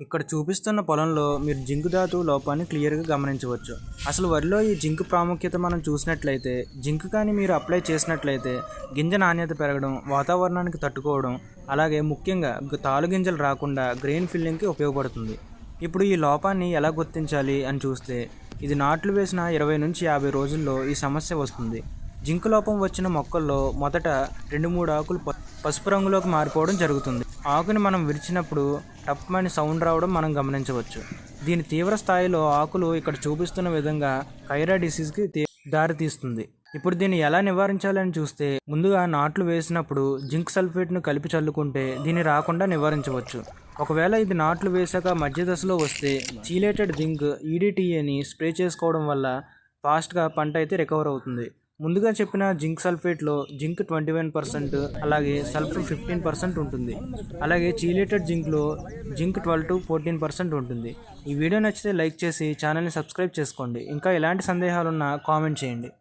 ఇక్కడ చూపిస్తున్న పొలంలో మీరు జింక్ ధాతు లోపాన్ని క్లియర్గా గమనించవచ్చు. అసలు వరిలో ఈ జింక్ ప్రాముఖ్యత మనం చూసినట్లయితే, జింక్ కానీ మీరు అప్లై చేసినట్లయితే గింజ నాణ్యత పెరగడం, వాతావరణానికి తట్టుకోవడం, అలాగే ముఖ్యంగా తాలు గింజలు రాకుండా గ్రెయిన్ ఫిల్లింగ్కి ఉపయోగపడుతుంది. ఇప్పుడు ఈ లోపాన్ని ఎలా గుర్తించాలి అని చూస్తే, ఇది నాట్లు వేసిన 20 నుంచి 50 రోజుల్లో ఈ సమస్య వస్తుంది. జింక్ లోపం వచ్చిన మొక్కల్లో మొదట 2-3 ఆకులు పసుపు రంగులోకి మారిపోవడం జరుగుతుంది. ఆకుని మనం విరిచినప్పుడు టప్మని సౌండ్ రావడం మనం గమనించవచ్చు. దీని తీవ్ర స్థాయిలో ఆకులు ఇక్కడ చూపిస్తున్న విధంగా కైరా డిసీజ్కి దారితీస్తుంది. ఇప్పుడు దీన్ని ఎలా నివారించాలని చూస్తే, ముందుగా నాట్లు వేసినప్పుడు జింక్ సల్ఫేట్ను కలిపి చల్లుకుంటే దీన్ని రాకుండా నివారించవచ్చు. ఒకవేళ ఇది నాట్లు వేశాక మధ్య దశలో వస్తే చీలేటెడ్ జింక్ ఈడిటిఏని స్ప్రే చేసుకోవడం వల్ల ఫాస్ట్గా పంట అయితే రికవర్ అవుతుంది. ముందుగా చెప్పిన జింక్ సల్ఫేట్లో జింక్ 21%, అలాగే సల్ఫర్ 15% ఉంటుంది. అలాగే చీలేటెడ్ జింక్లో జింక్ 12-14% ఉంటుంది. ఈ వీడియో నచ్చితే లైక్ చేసి ఛానల్ని సబ్స్క్రైబ్ చేసుకోండి. ఇంకా ఎలాంటి సందేహాలున్నా కామెంట్ చేయండి.